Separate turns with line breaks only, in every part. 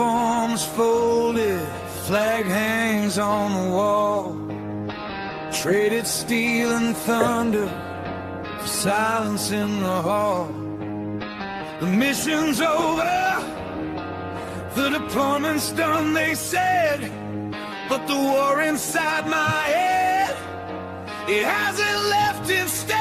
uniforms folded, flag hangs on the wall. Traded steel and thunder for silence in the hall. The mission's over, the deployment's done, they said. But the war inside my head, it hasn't left instead.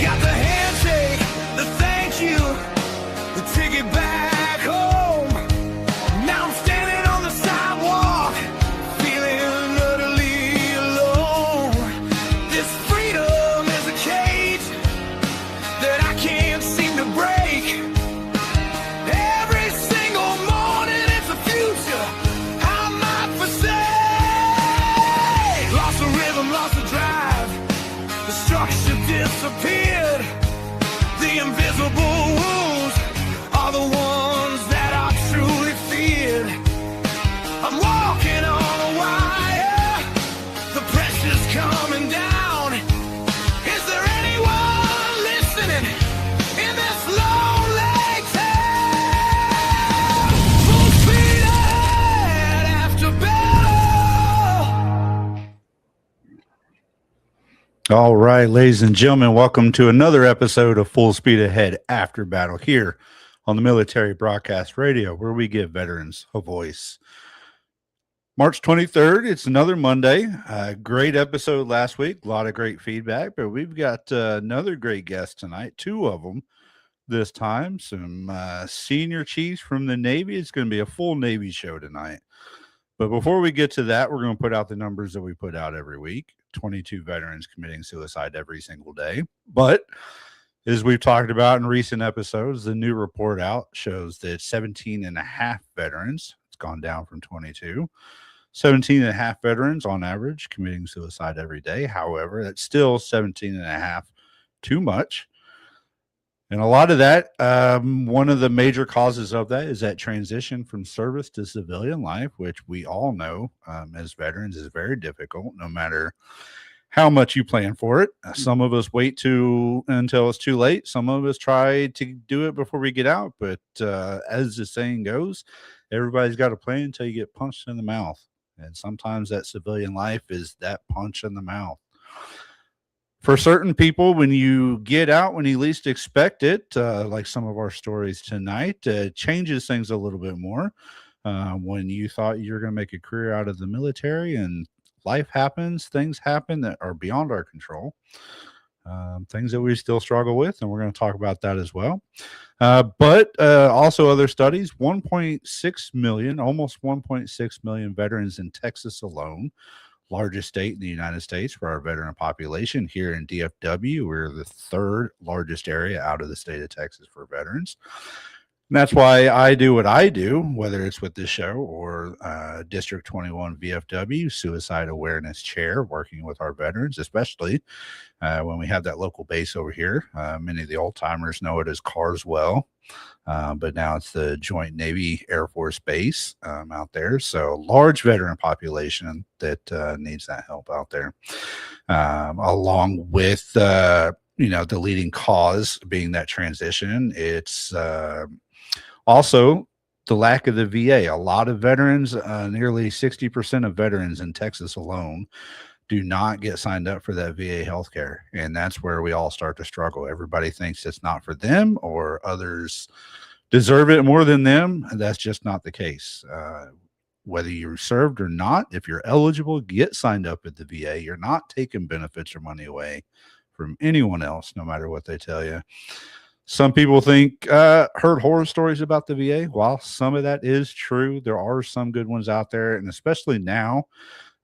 Got the handshake, the thank you, the ticket back home. Now I'm standing on the sidewalk, feeling utterly alone. This freedom is a cage that I can't seem to break. Every single morning it's a future I might forsake. Lost the rhythm, lost the drive, the structure disappeared. The invisible wounds are the ones that I truly feared. I'm walking on a wire, the pressure's coming down. Is there anyone listening in this lonely town? Full speed ahead after battle.
All right, ladies and gentlemen, welcome to another episode of Full Speed Ahead After Battle here on the Military Broadcast Radio, where we give veterans a voice. March 23rd, it's another Monday. Great episode last week, a lot of great feedback, but we've got another great guest tonight, two of them this time, some senior chiefs from the Navy. It's going to be a full Navy show tonight. But before we get to that, we're going to put out the numbers that we put out every week. 22 veterans committing suicide every single day. But as we've talked about in recent episodes, the new report out shows that 17 and a half veterans, it's gone down from 22, 17 and a half veterans on average committing suicide every day. However, that's still 17 and a half too much. And a lot of that, one of the major causes of that is that transition from service to civilian life, which we all know as veterans is very difficult, no matter how much you plan for it. Some of us wait until it's too late. Some of us try to do it before we get out. But as the saying goes, everybody's got a plan until you get punched in the mouth. And sometimes that civilian life is that punch in the mouth. For certain people, when you get out when you least expect it, like some of our stories tonight, changes things a little bit more. When you thought you were going to make a career out of the military and life happens, things happen that are beyond our control, things that we still struggle with, and we're going to talk about that as well. But also other studies, 1.6 million, almost 1.6 million veterans in Texas alone, largest state in the United States for our veteran population. Here in DFW, we're the third largest area out of the state of Texas for veterans. And that's why I do what I do, whether it's with this show or District 21 VFW, Suicide Awareness Chair, working with our veterans, especially when we have that local base over here. Many of the old timers know it as Carswell, but now it's the Joint Navy Air Force Base out there. So large veteran population that needs that help out there, along with the leading cause being that transition. It's also the lack of the VA. A lot of veterans, nearly 60% of veterans in Texas alone, do not get signed up for that VA healthcare. And that's where we all start to struggle. Everybody thinks it's not for them or others deserve it more than them. That's just not the case. Whether you're served or not, if you're eligible, get signed up at the VA. You're not taking benefits or money away from anyone else, no matter what they tell you. Some people heard horror stories about the VA. While some of that is true, there are some good ones out there, and especially now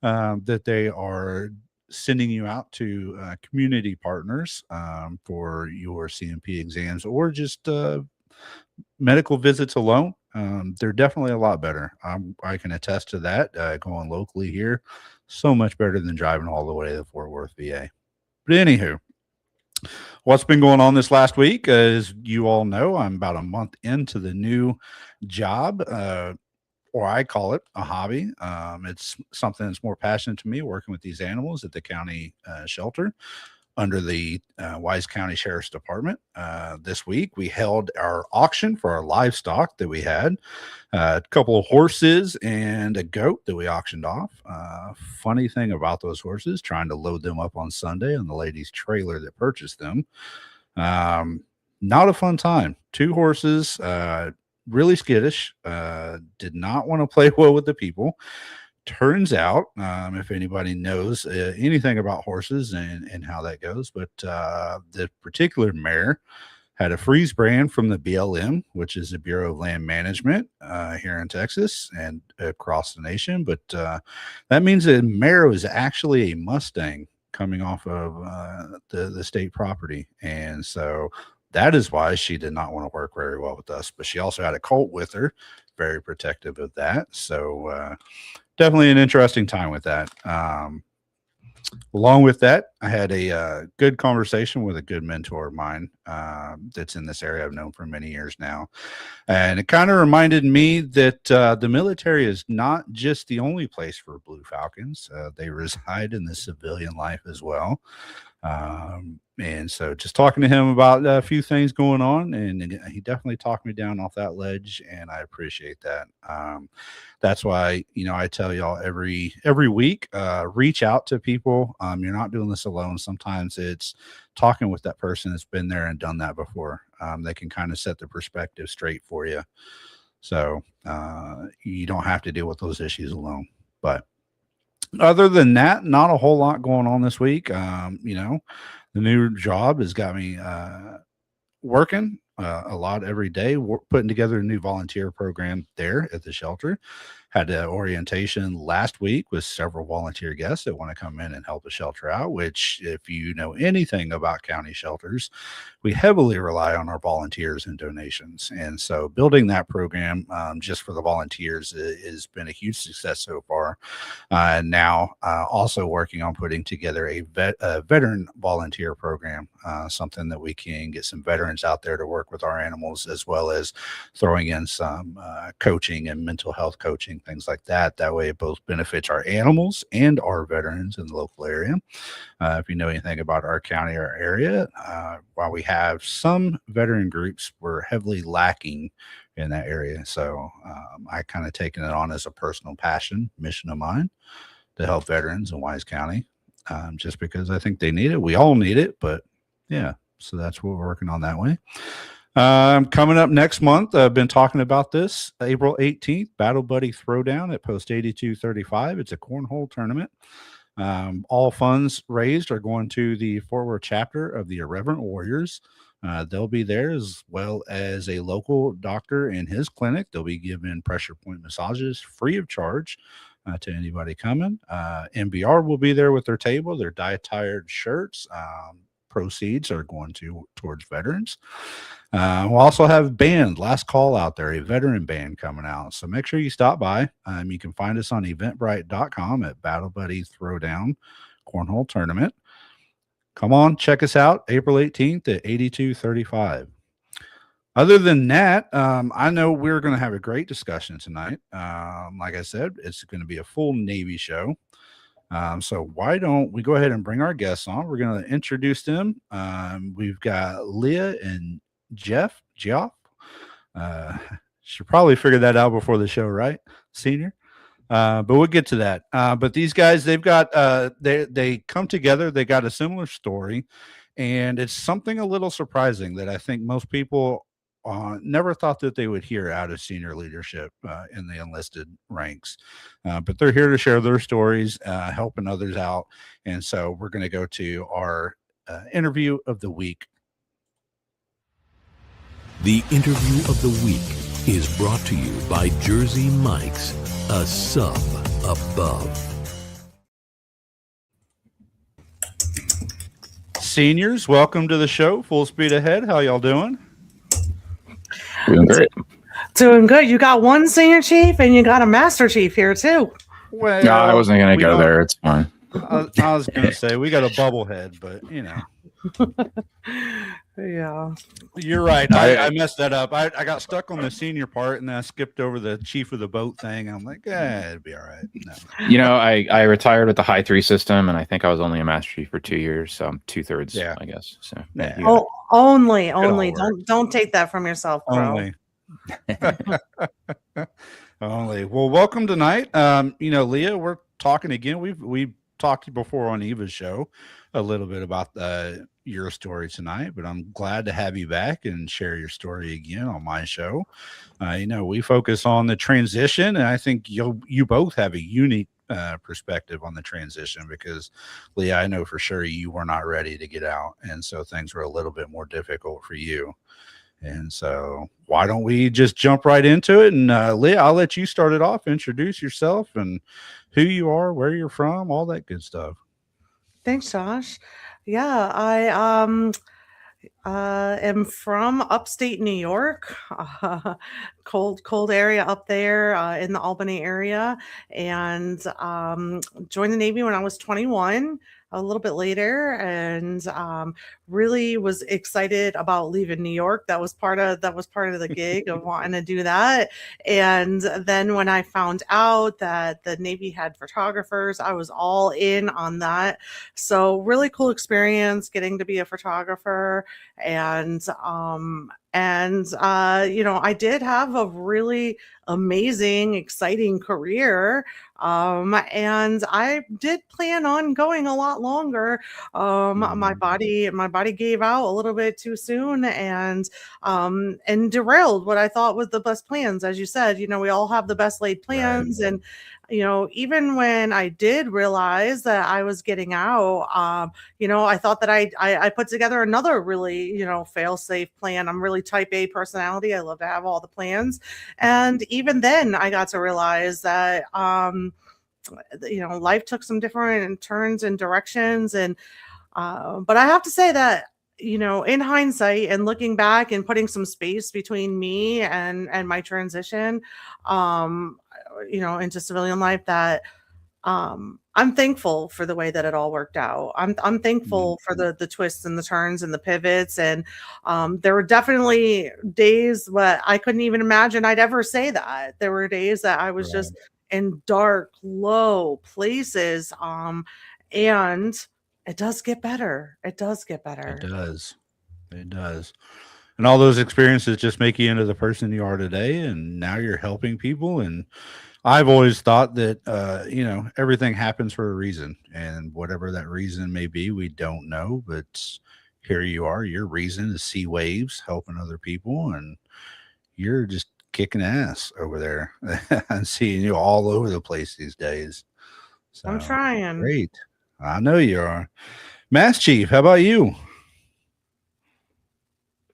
that they are sending you out to community partners for your CMP exams or just medical visits alone. They're definitely a lot better. I can attest to that. Going locally here, so much better than driving all the way to the Fort Worth VA. But anywho, what's been going on this last week? As you all know, I'm about a month into the new job. or I call it a hobby. It's something that's more passionate to me, working with these animals at the county shelter under the Wise County Sheriff's Department. This week, we held our auction for our livestock that we had. A couple of horses and a goat that we auctioned off. Funny thing about those horses, trying to load them up on Sunday on the lady's trailer that purchased them. Not a fun time. 2 horses, really skittish, did not want to play well with the people. Turns out, if anybody knows anything about horses and how that goes, but the particular mare had a freeze brand from the BLM, which is the Bureau of Land Management here in Texas and across the nation. But that means that mare was actually a Mustang coming off of the state property. And so that is why she did not want to work very well with us. But she also had a colt with her, very protective of that. So definitely an interesting time with that. Along with that, I had a good conversation with a good mentor of mine that's in this area I've known for many years now. And it kind of reminded me that the military is not just the only place for Blue Falcons. They reside in the civilian life as well. And so just talking to him about a few things going on, and he definitely talked me down off that ledge, and I appreciate that. That's why, I tell y'all every week, reach out to people. You're not doing this alone. Sometimes it's talking with that person that's been there and done that before. They can kind of set the perspective straight for you. So you don't have to deal with those issues alone. But other than that, not a whole lot going on this week. The new job has got me working a lot every day, putting together a new volunteer program there at the shelter. Had an orientation last week with several volunteer guests that want to come in and help the shelter out, which, if you know anything about county shelters, we heavily rely on our volunteers and donations. And so building that program just for the volunteers has been a huge success so far. Now also working on putting together a veteran volunteer program, something that we can get some veterans out there to work with our animals, as well as throwing in some coaching and mental health coaching, things like that. That way it both benefits our animals and our veterans in the local area. If you know anything about our county or area, while we have some veteran groups, we're heavily lacking in that area. So I kind of taken it on as a personal mission of mine to help veterans in Wise County, just because I think they need it. We all need it, but yeah, so that's what we're working on that way. Coming up next month, I've been talking about this, April 18th, Battle Buddy Throwdown at Post 8235. It's a cornhole tournament. All funds raised are going to the Fort Worth chapter of the Irreverent Warriors. They'll be there, as well as a local doctor in his clinic. They'll be giving pressure point massages free of charge to anybody coming. MBR will be there with their table, their diet-tired shirts. Proceeds are going towards veterans. We'll also have band, Last Call out there, a veteran band coming out. So make sure you stop by. You can find us on eventbrite.com at Battle Buddy Throwdown Cornhole Tournament. Come on, check us out, April 18th at 8235. Other than that, I know we're going to have a great discussion tonight. Like I said, it's going to be a full Navy show. So why don't we go ahead and bring our guests on? We're going to introduce them. We've got Leah and Geoff. Should probably figure that out before the show, right, Senior? But we'll get to that. But these guys, they've got they come together. They got a similar story, and it's something a little surprising that I think most people never thought that they would hear out of senior leadership in the enlisted ranks. But they're here to share their stories, helping others out. And so we're going to go to our interview of the week.
The interview of the week is brought to you by Jersey Mike's, a sub above.
Seniors, welcome to the show. Full speed ahead. How y'all doing?
Doing great.
Doing good. You got one senior chief and you got a master chief here too.
Well,
No, I wasn't going to go there. It's fine.
I was going to say we got a bubblehead, but
Yeah.
You're right. I messed that up. I got stuck on the senior part and then I skipped over the chief of the boat thing. I'm like, it'd be all right. No.
I retired with the high 3 system, and I think I was only a master chief for 2 years, so I'm 2/3,
Yeah.
I guess. So
Yeah.
you got
Oh, only.
all work.
Don't take that from yourself, bro.
Only. Only. Well, welcome tonight. Leah, we're talking again. We've talked before on Eva's show a little bit about your story tonight, but I'm glad to have you back and share your story again on my show. We focus on the transition, and I think you both have a unique perspective on the transition because, Leah, I know for sure you were not ready to get out, and so things were a little bit more difficult for you. And so why don't we just jump right into it? And Leah, I'll let you start it off. Introduce yourself and who you are, where you're from, all that good stuff.
Thanks, Josh. Yeah, I am from upstate New York, cold area up there in the Albany area, and joined the Navy when I was 21. A little bit later, and really was excited about leaving New York. That was part of the gig of wanting to do that. And then when I found out that the Navy had photographers, I was all in on that. So really cool experience getting to be a photographer. And I did have a really amazing, exciting career. And I did plan on going a lot longer. My body gave out a little bit too soon and derailed what I thought was the best plans. As you said, we all have the best laid plans. Right. And, even when I did realize that I was getting out, I thought that I put together another really, fail safe plan. I'm really type A personality. I love to have all the plans. And even then I got to realize that, life took some different turns and directions. And, but I have to say that, in hindsight and looking back and putting some space between me and my transition, into civilian life, that I'm thankful for the way that it all worked out. I'm thankful for the twists and the turns and the pivots. And there were definitely days where I couldn't even imagine I'd ever say that. There were days that I was just in dark, low places. And it does get better. It does get better.
It does. It does. And all those experiences just make you into the person you are today. And now you're helping people. And I've always thought that, everything happens for a reason, and whatever that reason may be, we don't know, but here you are. Your reason is SeaWaves, helping other people, and you're just kicking ass over there. I'm seeing you all over the place these days. So,
I'm trying.
Great. I know you are. Mass Chief, how about you?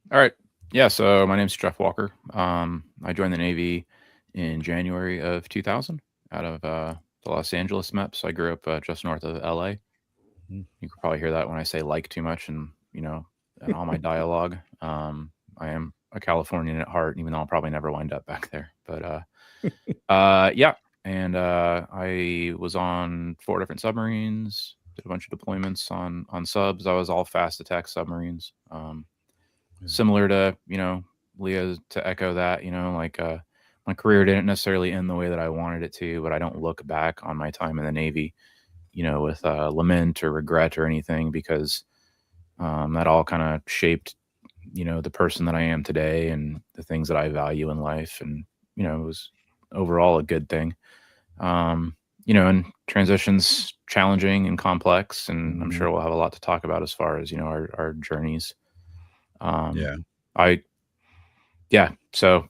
All right. Yeah, so my name's Geoff Walker. I joined the Navy in January of 2000 out of the Los Angeles MEPS. I grew up just north of LA. You can probably hear that when I say like too much and, and all my dialogue. I am a Californian at heart, even though I'll probably never wind up back there. But yeah. And I was on 4 different submarines, did a bunch of deployments on subs. I was all fast attack submarines. Similar to, Leah, to echo that, my career didn't necessarily end the way that I wanted it to, but I don't look back on my time in the Navy, with lament or regret or anything, because that all kind of shaped, the person that I am today and the things that I value in life. And, it was overall a good thing. And transitions challenging and complex, and I'm sure we'll have a lot to talk about as far as, our journeys. So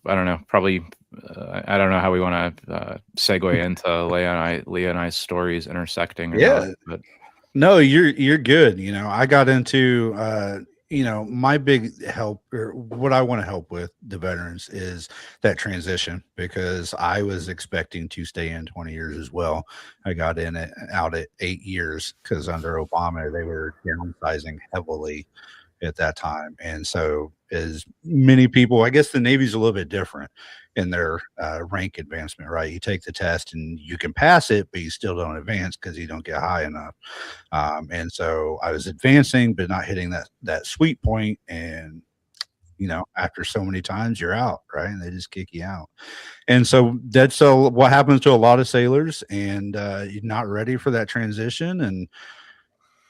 I don't know, probably, I don't know how we want to segue into Leah and I's stories intersecting. Or not, but
no, you're good. I got into, my big help, or what I want to help with the veterans, is that transition, because I was expecting to stay in 20 years as well. I got out at 8 years because under Obama, they were downsizing heavily at that time. And so, as many people, I guess the Navy's a little bit different. in their rank advancement, right? You take the test and you can pass it, but you still don't advance because you don't get high enough. And so I was advancing, but not hitting that sweet point. And after so many times, you're out, right? And they just kick you out. And so that's what happens to a lot of sailors, and you're not ready for that transition. And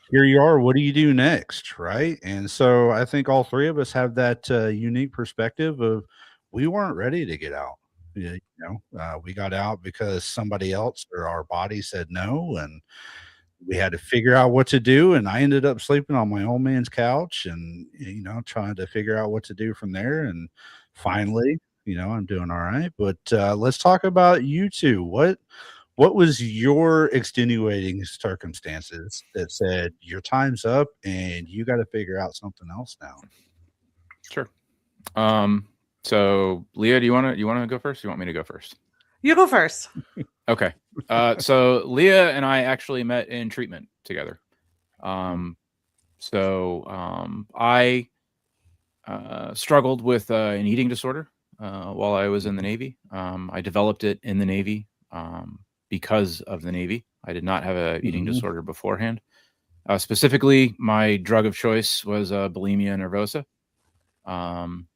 here you are. What do you do next, right? And so I think all three of us have that unique perspective of we weren't ready to get out. We got out because somebody else or our body said no, and we had to figure out what to do. And I ended up sleeping on my old man's couch, and trying to figure out what to do from there. And finally, I'm doing all right. But let's talk about you two. What was your extenuating circumstances that said your time's up and you got to figure out something else now?
Sure. So Leah, do you want to go first? Or you want me to go first?
You go first.
Okay. So Leah and I actually met in treatment together. I struggled with an eating disorder while I was in the Navy. I developed it in the Navy because of the Navy. I did not have an eating disorder beforehand. Specifically, my drug of choice was bulimia nervosa.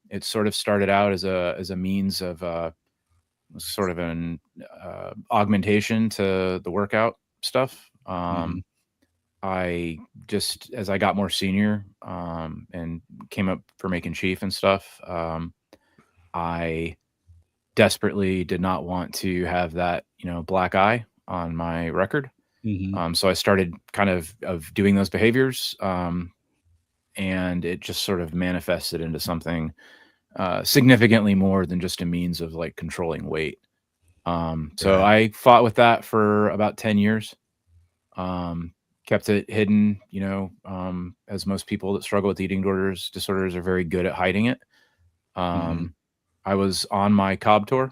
It sort of started out as a means of sort of an augmentation to the workout stuff. I just, as I got more senior and came up for making chief and stuff, I desperately did not want to have that, black eye on my record. So I started kind of doing those behaviors, and it just sort of manifested into something significantly more than just a means of like controlling weight. So I fought with that for about 10 years. Kept it hidden, as most people that struggle with eating disorders are very good at hiding it. I was on my COB tour,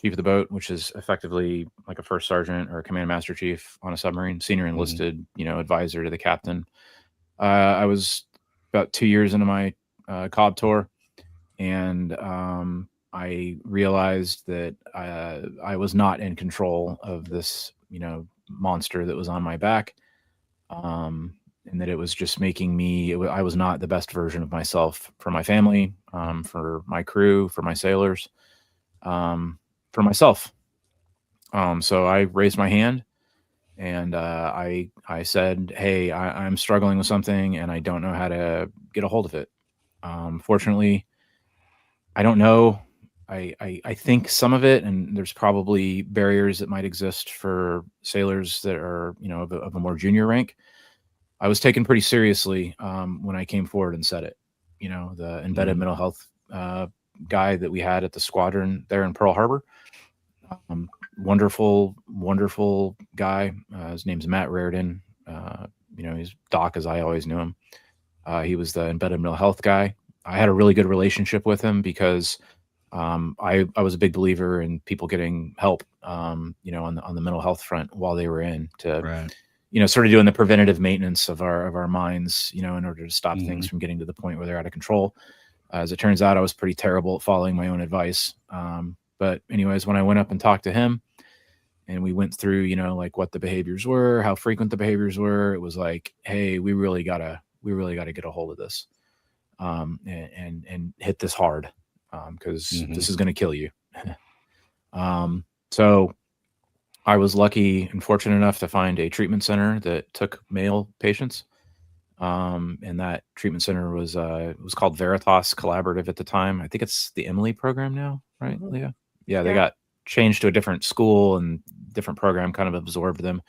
chief of the boat, which is effectively like a first sergeant or a command master chief on a submarine, senior enlisted, advisor to the captain. I was about 2 years into my COB tour, and I realized that I was not in control of this, monster that was on my back, and that it was just making me, I was not the best version of myself for my family, for my crew, for my sailors, for myself. So I raised my hand and I said, hey, I'm struggling with something and I don't know how to get a hold of it. Fortunately, I don't know. I think some of it, and there's probably barriers that might exist for sailors that are, of a more junior rank. I was taken pretty seriously when I came forward and said it. The embedded mental health guy that we had at the squadron there in Pearl Harbor, wonderful, wonderful guy. His name's Matt Raridan. He's Doc as I always knew him. He was the embedded mental health guy. I had a really good relationship with him because I was a big believer in people getting help, on the mental health front while they were in to, sort of doing the preventative maintenance of our minds, in order to stop things from getting to the point where they're out of control. As it turns out, I was pretty terrible at following my own advice. But anyways, when I went up and talked to him and we went through, like what the behaviors were, how frequent the behaviors were, it was like, hey, we really gotta get a hold of this, and hit this hard. Because this is going to kill you. So I was lucky and fortunate enough to find a treatment center that took male patients. And that treatment center was called Veritas Collaborative at the time. I think it's the Emily program now, right, Leah? Yeah, they got changed to a different school and different program kind of absorbed them.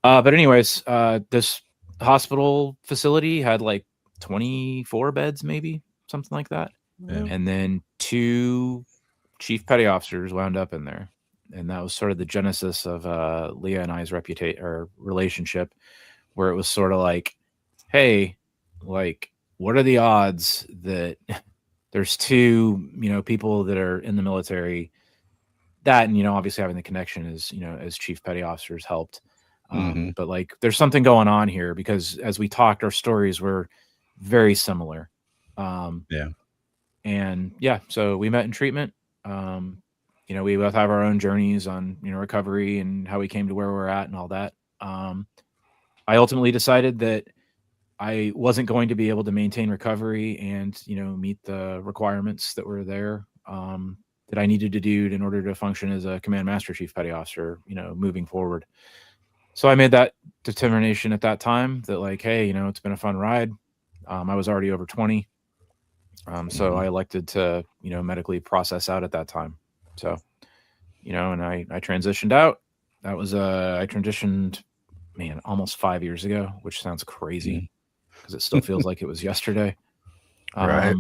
But anyways, this hospital facility had like 24 beds, maybe something like that. Yeah. And then 2 chief petty officers wound up in there. And that was sort of the genesis of Leah and I's relationship, where it was sort of like, hey, like, what are the odds that there's 2, people that are in the military that, and, obviously having the connection is, as chief petty officers helped. But like, there's something going on here because as we talked, our stories were very similar. And so we met in treatment. You know, we both have our own journeys on, you know, recovery and how we came to where we're at and all that. I ultimately decided that I wasn't going to be able to maintain recovery and, you know, meet the requirements that were there, that I needed to do in order to function as a command master chief petty officer, you know, moving forward. So I made that determination at that time that, like, hey, you know, it's been a fun ride. I was already over 20. So I elected to, you know, medically process out at that time. So, you know, and I transitioned out. That was, I transitioned, man, almost 5 years ago, which sounds crazy because it still feels like it was yesterday.
Right.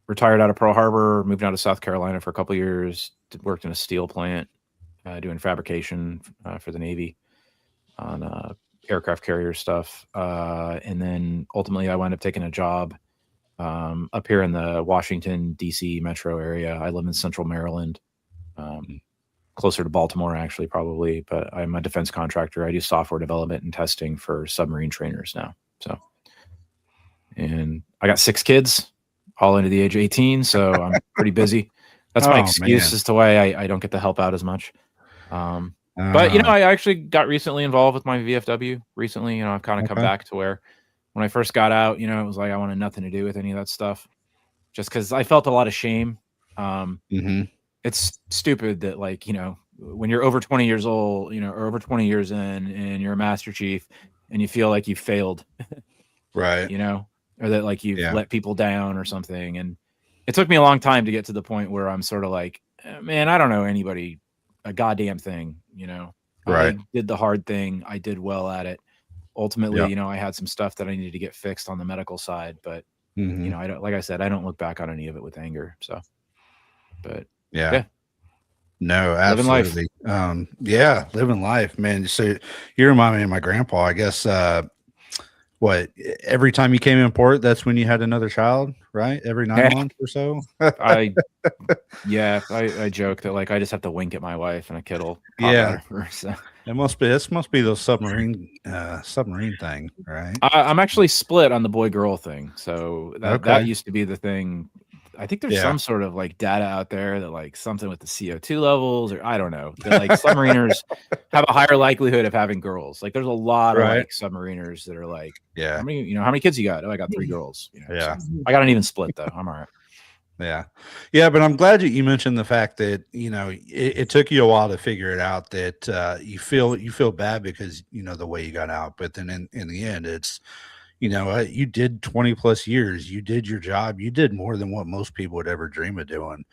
Retired out of Pearl Harbor, moved out to South Carolina for a couple of years, worked in a steel plant, doing fabrication for the Navy on aircraft carrier stuff. And then ultimately I wound up taking a job up here in the Washington, D.C. metro area. I live in central Maryland, closer to Baltimore, actually, probably. But I'm a defense contractor. I do software development and testing for submarine trainers now. So, and I got 6 kids, all under the age of 18. So I'm pretty busy. That's my excuse as to why I don't get to help out as much. But, you know, I actually got recently involved with my VFW recently. You know, I've kind of come back to where when I first got out, you know, it was like I wanted nothing to do with any of that stuff just because I felt a lot of shame. It's stupid that, like, you know, when you're over 20 years old, you know, or over 20 years in and you're a master chief and you feel like you failed,
right,
you know, or that like you've let people down or something. And it took me a long time to get to the point where I'm sort of like, man, I don't know anybody a goddamn thing, you know.
Right.
I did the hard thing. I did well at it. Ultimately, you know, I had some stuff that I needed to get fixed on the medical side, but you know, I don't, like I said, I don't look back on any of it with anger. So, but
yeah. No, absolutely. Living life, man. So you remind me of my grandpa. I guess what, every time you came in port, that's when you had another child, right? Every 9 months or so.
I joke that, like, I just have to wink at my wife and a kid will pop out of her. So
this must be those submarine thing, right?
I'm actually split on the boy girl thing. So that used to be the thing. I think there's some sort of like data out there that like something with the CO2 levels, or I don't know, that like submariners have a higher likelihood of having girls. Like there's a lot of like submariners that are like, how many kids you got? Oh, I got 3 girls. You know, so I got an even split though. I'm all right.
Yeah, but I'm glad that you mentioned the fact that, you know, it took you a while to figure it out, that you feel bad because, you know, the way you got out, but then in the end, it's, you know, you did 20 plus years, you did your job, you did more than what most people would ever dream of doing.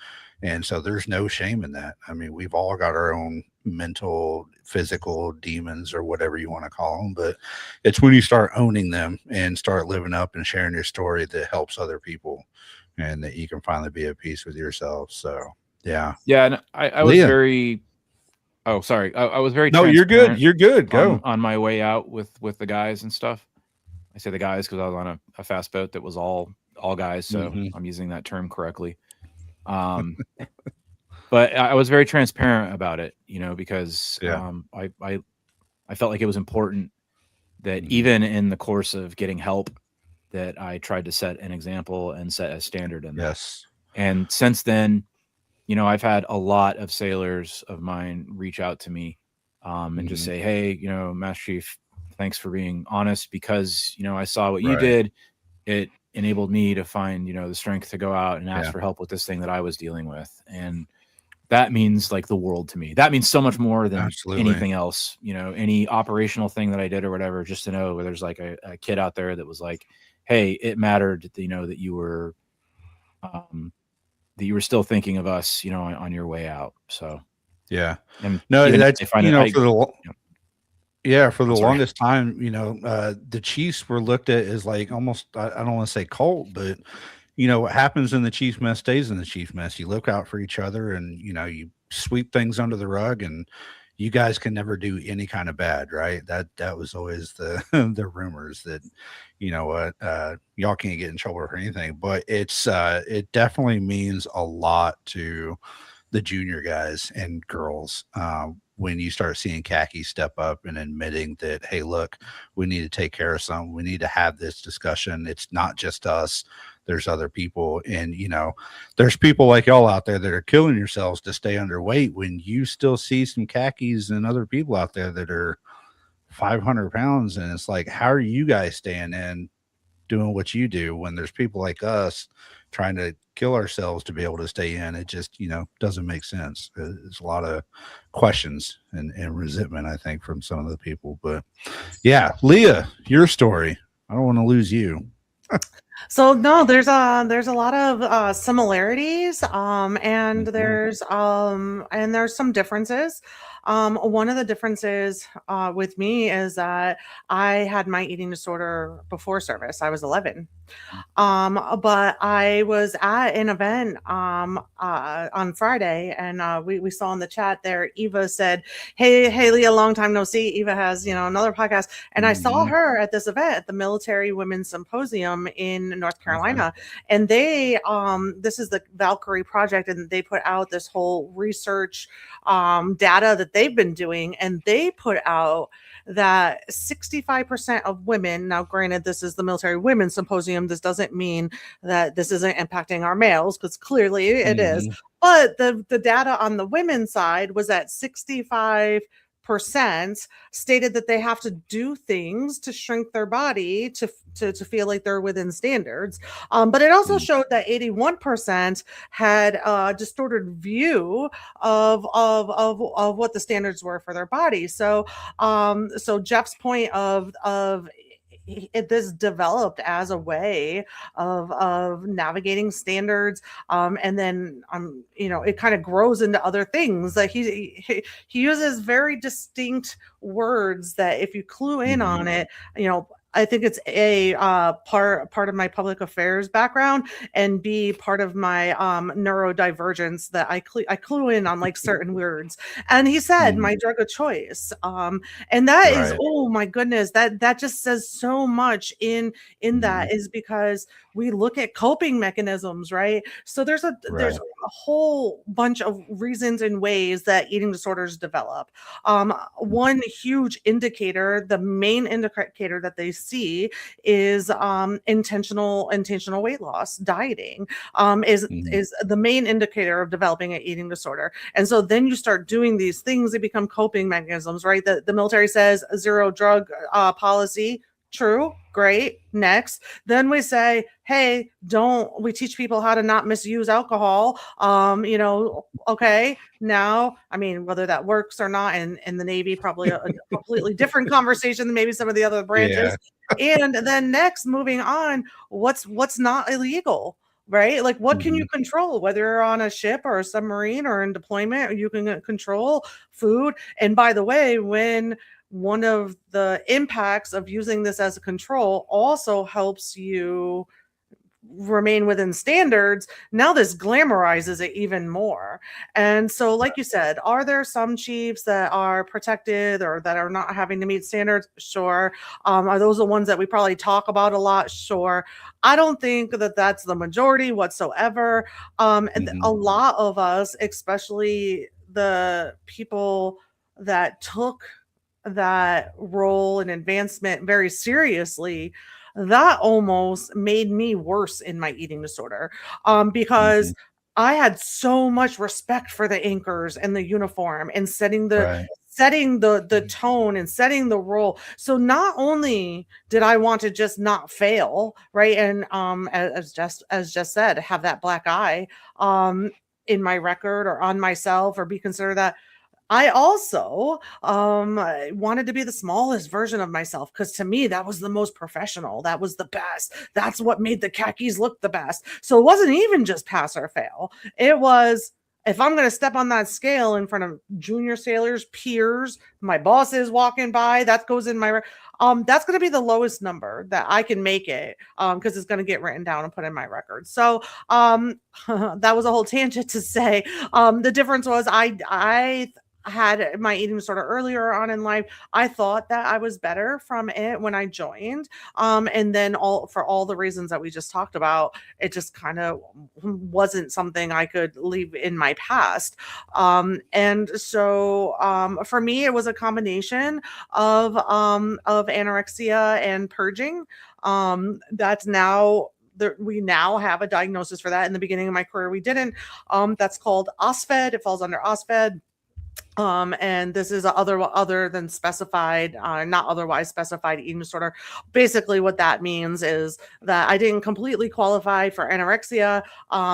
And so there's no shame in that. I mean, we've all got our own mental, physical demons or whatever you want to call them, but it's when you start owning them and start living up and sharing your story that helps other people, and that you can finally be at peace with yourself. So, yeah.
And I was very, oh, sorry. I was very,
no, you're good. You're good. Go
on my way out with the guys and stuff. I say the guys because I was on a fast boat that was all guys. So I'm using that term correctly. But I was very transparent about it, you know, because I felt like it was important that even in the course of getting help, that I tried to set an example and set a standard in that. And since then, you know, I've had a lot of sailors of mine reach out to me and just say, hey, you know, Master Chief, thanks for being honest, because, you know, I saw what you did. It enabled me to find, you know, the strength to go out and ask for help with this thing that I was dealing with. And that means like the world to me. That means so much more than anything else, you know, any operational thing that I did or whatever, just to know where there's like a kid out there that was like, hey, it mattered, you know, that you were still thinking of us, you know, on your way out. So, and
no, that's, you know, for the longest time, you know, the Chiefs were looked at as like almost, I don't want to say cult, but you know, what happens in the chief mess stays in the chief mess. You look out for each other, and, you know, you sweep things under the rug, and you guys can never do any kind of bad, right? That was always the the rumors that, you know what, y'all can't get in trouble for anything. But it's it definitely means a lot to the junior guys and girls when you start seeing khaki step up and admitting that, hey, look, we need to take care of something. We need to have this discussion. It's not just us. there's other people, and there's people like y'all out there that are killing yourselves to stay underweight when you still see some khakis and other people out there that are 500 pounds, and it's like, how are you guys staying in doing what you do when there's people like us trying to kill ourselves to be able to stay in? It just doesn't make sense. There's a lot of questions and resentment, I think, from some of the people. But yeah, Leah, your story, I don't want to lose you.
So no, there's a lot of similarities, and there's some differences. One of the differences with me is that I had my eating disorder before service. I was 11. But I was at an event on Friday, and we saw in the chat there, Eva said, hey Leah, long time no see. Eva has another podcast, and I saw her at this event at the Military Women's Symposium in North Carolina. And they this is the Valkyrie Project, and they put out this whole research data that they've been doing, and they put out that 65% of women, now granted, this is the Military Women's Symposium, this doesn't mean that this isn't impacting our males, because clearly it is, but the data on the women's side was that 65% stated that they have to do things to shrink their body to feel like they're within standards. But it also showed that 81% had a distorted view of what the standards were for their body. So Geoff's point of this developed as a way of navigating standards, and then it kind of grows into other things. Like he uses very distinct words that if you clue in on it, I think it's A, part of my public affairs background, and B, part of my neurodivergence, that I clue in on like certain words. And he said my drug of choice, and that is, oh my goodness, that just says so much in that, is because we look at coping mechanisms, right? So there's a whole bunch of reasons and ways that eating disorders develop. One huge indicator, the main indicator that they see, is intentional weight loss. Dieting is the main indicator of developing an eating disorder. And so then you start doing these things, they become coping mechanisms, right? The military says zero drug policy. True. Great. Next. Then we say, hey, we teach people how to not misuse alcohol. Okay. Now, I mean, whether that works or not in the Navy, probably a completely different conversation than maybe some of the other branches. Yeah. And then next, moving on, what's not illegal? Right? Like, what can you control, whether you're on a ship or a submarine or in deployment, or you can control food. And by the way, when one of the impacts of using this as a control also helps you remain within standards, now this glamorizes it even more. And so, like you said, are there some chiefs that are protected or that are not having to meet standards? Sure. Are those the ones that we probably talk about a lot? Sure. I don't think that that's the majority whatsoever. And a lot of us, especially the people that took that role and advancement very seriously, that almost made me worse in my eating disorder, because I had so much respect for the anchors and the uniform and setting the tone and setting the role. So not only did I want to just not fail, right, and as just said, have that black eye in my record or on myself, or be considered that, I also wanted to be the smallest version of myself, because to me, that was the most professional. That was the best. That's what made the khakis look the best. So it wasn't even just pass or fail. It was, if I'm going to step on that scale in front of junior sailors, peers, my boss is walking by, that goes in my, that's going to be the lowest number that I can make it, because it's going to get written down and put in my record. So that was a whole tangent to say, the difference was I had my eating disorder earlier on in life. I thought that I was better from it when I joined. And then for all the reasons that we just talked about, it just kind of wasn't something I could leave in my past. And so for me, it was a combination of anorexia and purging. That's now we now have a diagnosis for that. In the beginning of my career, we didn't. That's called OSFED. It falls under OSFED. And this is other than specified, not otherwise specified eating disorder. Basically, what that means is that I didn't completely qualify for anorexia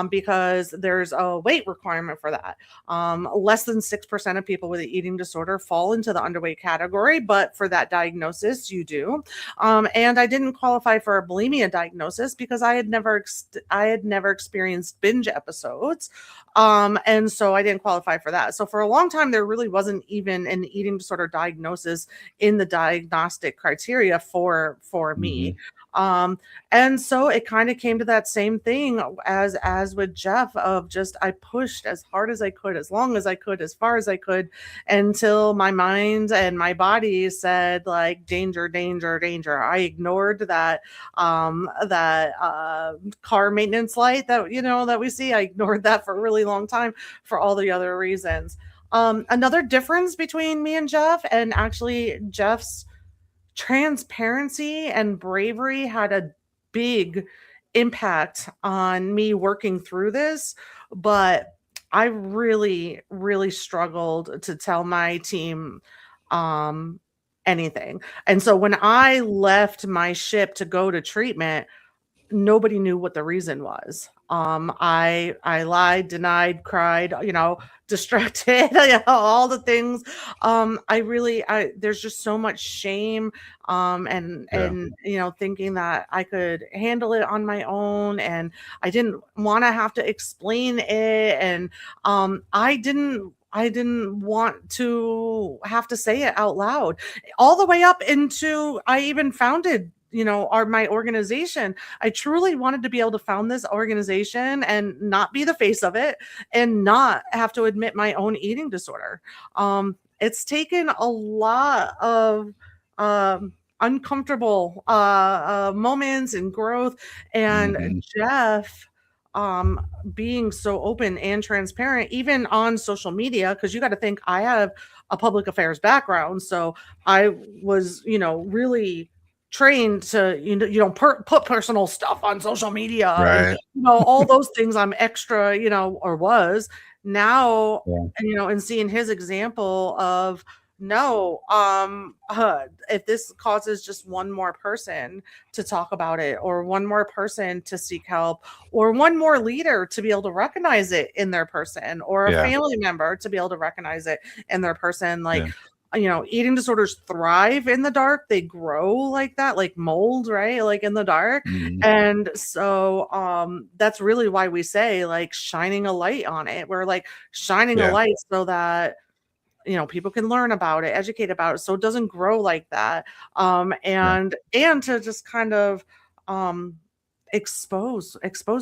because there's a weight requirement for that. Less than 6% of people with an eating disorder fall into the underweight category, but for that diagnosis, you do. And I didn't qualify for a bulimia diagnosis because I had never experienced binge episodes. And so I didn't qualify for that. So for a long time, there really wasn't even an eating disorder diagnosis in the diagnostic criteria for me. And so it kind of came to that same thing as with Geoff, of just, I pushed as hard as I could, as long as I could, as far as I could, until my mind and my body said, like, danger, danger, danger. I ignored that car maintenance light that we see. I ignored that for a really long time for all the other reasons. Another difference between me and Geoff, and actually Geoff's transparency and bravery had a big impact on me working through this, but I really, really struggled to tell my team anything. And so when I left my ship to go to treatment, nobody knew what the reason was. I lied, denied, cried, distracted, all the things. There's just so much shame, and thinking that I could handle it on my own, and I didn't want to have to explain it, and I didn't want to have to say it out loud, all the way up into I even founded my organization. I truly wanted to be able to found this organization and not be the face of it and not have to admit my own eating disorder. It's taken a lot of uncomfortable moments and growth, and Geoff being so open and transparent, even on social media, because you got to think I have a public affairs background, so I was really trained to put personal stuff on social media,
right?
And, all those things I'm extra, or was now.
Yeah.
And seeing his example of, no, if this causes just one more person to talk about it, or one more person to seek help, or one more leader to be able to recognize it in their person, or a family member to be able to recognize it in their person, like eating disorders thrive in the dark. They grow like that, like mold, right? Like in the dark. And so that's really why we say, like, shining a light on it. We're like shining a light so that people can learn about it, educate about it, so it doesn't grow like that. And to just kind of expose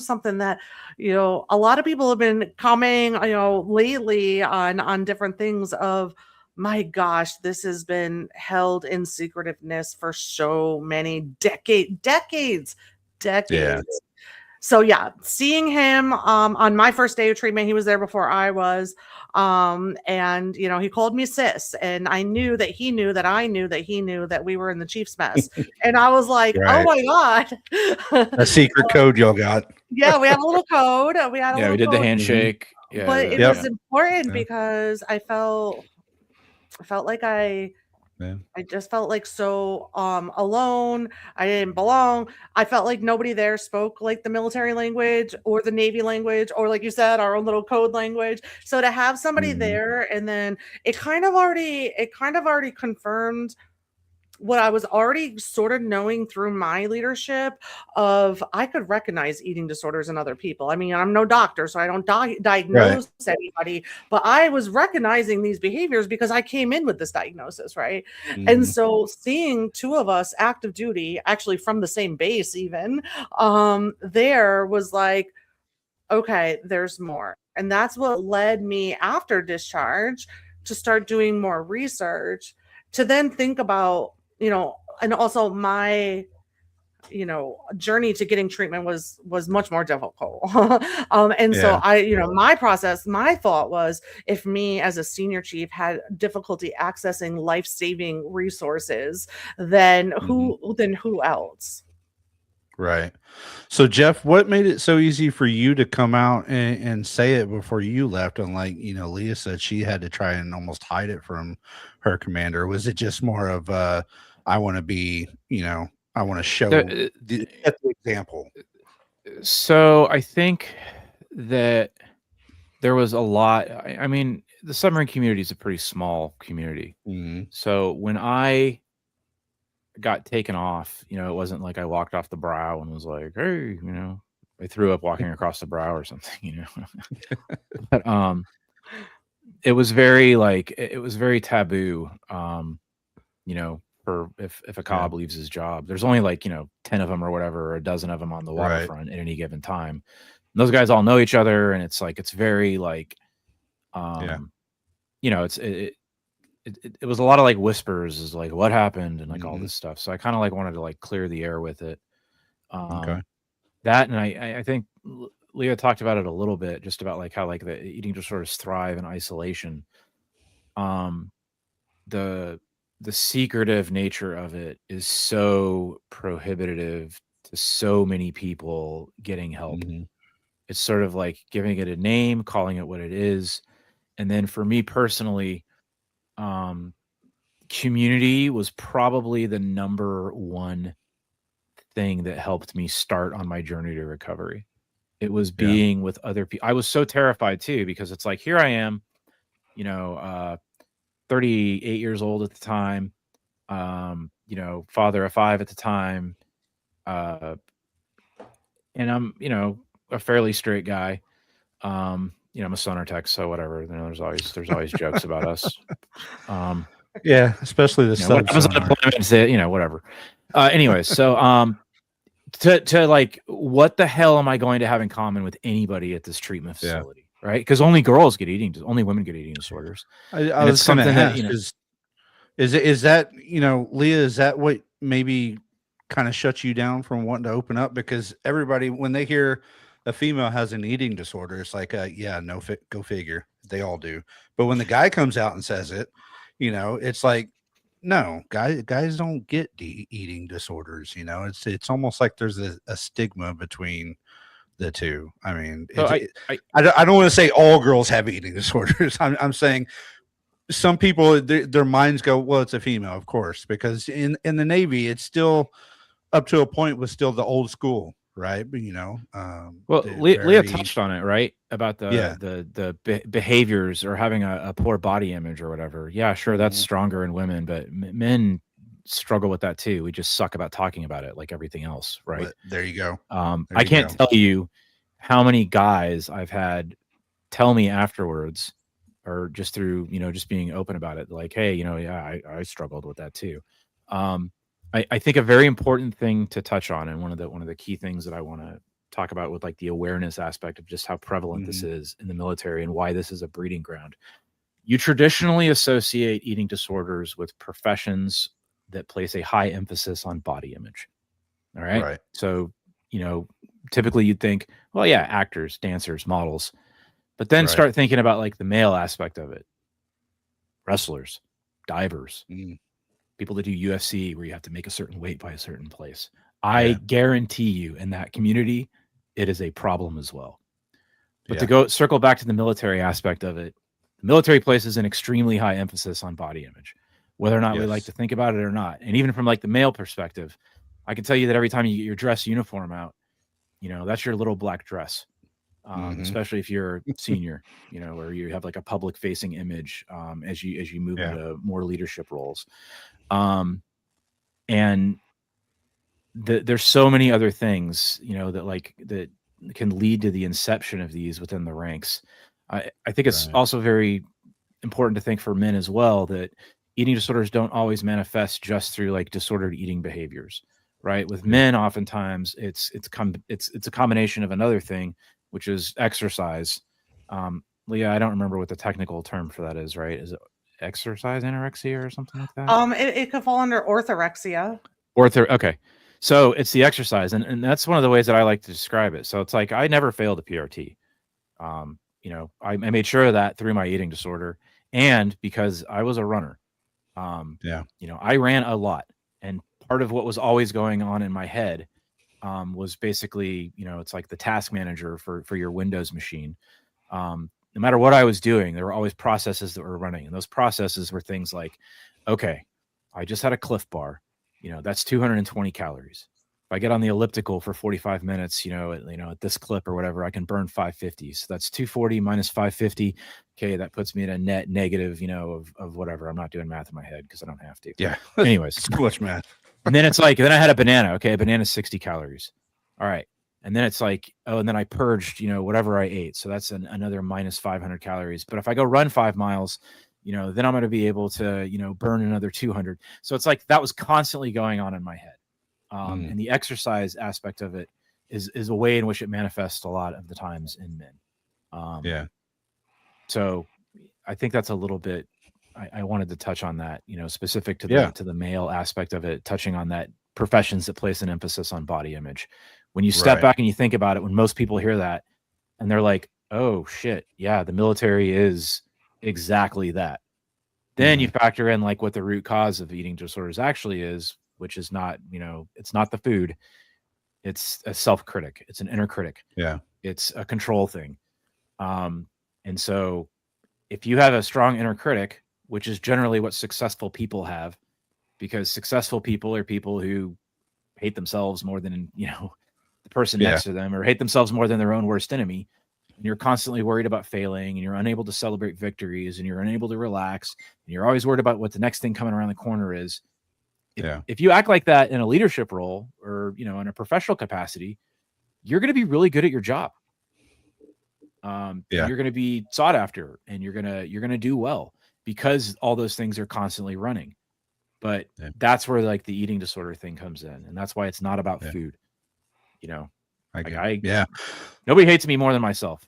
something that a lot of people have been commenting lately on different things of, my gosh, this has been held in secretiveness for so many decades. So seeing him on my first day of treatment, he was there before I was, and he called me sis, and I knew that he knew that I knew that he knew that we were in the Chief's mess, and I was like, oh my god,
a secret code y'all got.
We had a little code. We
did the handshake.
But it was important because I felt like I just felt like so alone. I didn't belong. I felt like nobody there spoke like the military language or the Navy language, or, like you said, our own little code language. So to have somebody there, and then it kind of already confirmed what I was already sort of knowing through my leadership of, I could recognize eating disorders in other people. I mean, I'm no doctor, so I don't diagnose anybody, but I was recognizing these behaviors because I came in with this diagnosis, right? And so seeing two of us active duty, actually from the same base even, there was like, okay, there's more. And that's what led me after discharge to start doing more research, to then think about, and also my, journey to getting treatment was much more difficult. And so my process, my thought was, if me as a senior chief had difficulty accessing life-saving resources, then who else?
Right. So, Geoff, what made it so easy for you to come out and say it before you left? Unlike, Leah said she had to try and almost hide it from her commander. Was it just more of, I want to be, I want to show set the example?
So I think that there was a lot. I mean, the submarine community is a pretty small community.
Mhm.
So when I got taken off, it wasn't like I walked off the brow and was like, "Hey," I threw up walking across the brow or something, But it was very it was very taboo. For if a
Yeah.
cob leaves his job, there's only 10 of them or whatever, or a dozen of them on the
Right.
waterfront at any given time. And those guys all know each other, and it's very
Yeah.
it was a lot of whispers, is what happened and all
Mhm.
this stuff. So I kind of wanted to clear the air with it.
Okay.
That, and I think Leah talked about it a little bit, just about how the eating disorders thrive in isolation. Um, the secretive nature of it is so prohibitive to so many people getting help.
Mhm.
It's sort of like giving it a name, calling it what it is. And then for me personally, community was probably the number one thing that helped me start on my journey to recovery. It was
Yeah.
being with other people. I was so terrified too, because it's like, here I am, 38 years old at the time, father of 5 at the time, uh, and I'm, a fairly straight guy. I'm a Sonar tech, so whatever. There's always jokes about us.
Yeah. Especially the
What
sub
happens on
sonar.
deployment, whatever. Anyways, so to what the hell am I going to have in common with anybody at this treatment
Yeah.
facility, right? Because only only women get eating disorders.
I
And it's
was going to
something that,
ask, is that, Leah, is that what maybe kind of shuts you down from wanting to open up? Because everybody, when they hear a female has an eating disorder, it's like, yeah, no, go figure. They all do. But when the guy comes out and says it, it's like, no, guys don't get eating disorders. It's almost like there's a stigma between the two. I mean,
so
I don't want to say all girls have eating disorders. I'm saying some people, their minds go, well, it's a female, of course, because in the Navy, it's still up to a point was still the old school, right? But
well, Leah touched on it, right? About
Yeah.
the behaviors, or having a poor body image or whatever. Yeah, sure, that's
Mhm.
stronger in women, but men struggle with that too. We just suck about talking about it, like everything else, right?
But there you go. There
I
you
can't
go.
tell you how many guys I've had tell me afterwards, or just through, just being open about it, like, hey, yeah, I struggled with that too. I think a very important thing to touch on, and one of the key things that I want to talk about, with the awareness aspect of just how prevalent this
Mhm.
is in the military and why this is a breeding ground. You traditionally associate eating disorders with professions that place a high emphasis on body image. All right.
Right.
So, typically you'd think, well, yeah, actors, dancers, models, but then
Right.
start thinking about the male aspect of it: wrestlers, divers,
Mm.
people that do UFC, where you have to make a certain weight by a certain place. I
Yeah.
guarantee you, in that community, it is a problem as well. But to
Yeah.
go circle back to the military aspect of it, the military places an extremely high emphasis on body image, whether or not we like
Yes.
to think about it or not. And even from the male perspective, I can tell you that every time you get your dress uniform out, that's your little black dress.
Mhm.
Especially if you're a senior, where you have a public facing image, as you move
Yeah.
into more leadership roles. And there's so many other things, that can lead to the inception of these within the ranks. I think it's
Right.
also very important to think for men as well, that eating disorders don't always manifest just through disordered eating behaviors, right? With
Yeah.
men, oftentimes it's a combination of another thing, which is exercise. Leah, I don't remember what the technical term for that is, right? Is it exercise anorexia or something like that?
It could fall under orthorexia.
Okay. So it's the exercise, and that's one of the ways that I like to describe it. So it's like, I never failed a PRT. I made sure of that through my eating disorder, and because I was a runner.
Yeah.
I ran a lot, and part of what was always going on in my head, was basically, it's like the task manager for your Windows machine. No matter what I was doing, there were always processes that were running. And those processes were things like, okay, I just had a Cliff Bar, that's 220 calories. If I get on the elliptical for 45 minutes, at this clip or whatever, I can burn 550. So that's 240 minus 550. Okay. That puts me at a net negative, of whatever. I'm not doing math in my head because I don't have to.
Yeah.
Anyways.
It's too much math.
And then it's like, then I had a banana. Okay. A banana's 60 calories. All right. And then it's like, oh, and then I purged, whatever I ate. So that's another minus 500 calories. But if I go run 5 miles, then I'm going to be able to, burn another 200. So it's like that was constantly going on in my head. And the exercise aspect of it is a way in which it manifests a lot of the times in men.
Yeah.
So I think that's a little bit, I wanted to touch on that, specific to the male aspect of it, touching on that professions that place an emphasis on body image. When you step back and you think about it, when most people hear that and they're like, oh shit, yeah, the military is exactly that. Then you factor in like what the root cause of eating disorders actually is, which is not, it's not the food. It's a self-critic. It's an inner critic.
Yeah.
It's a control thing. And so if you have a strong inner critic, which is generally what successful people have, because successful people are people who hate themselves more than, the person next to them, or hate themselves more than their own worst enemy. And you're constantly worried about failing, and you're unable to celebrate victories, and you're unable to relax, and you're always worried about what the next thing coming around the corner is. If you act like that in a leadership role or, in a professional capacity, you're going to be really good at your job. You're going to be sought after, and you're going to do well because all those things are constantly running. But that's where like the eating disorder thing comes in. And that's why it's not about food. Nobody hates me more than myself.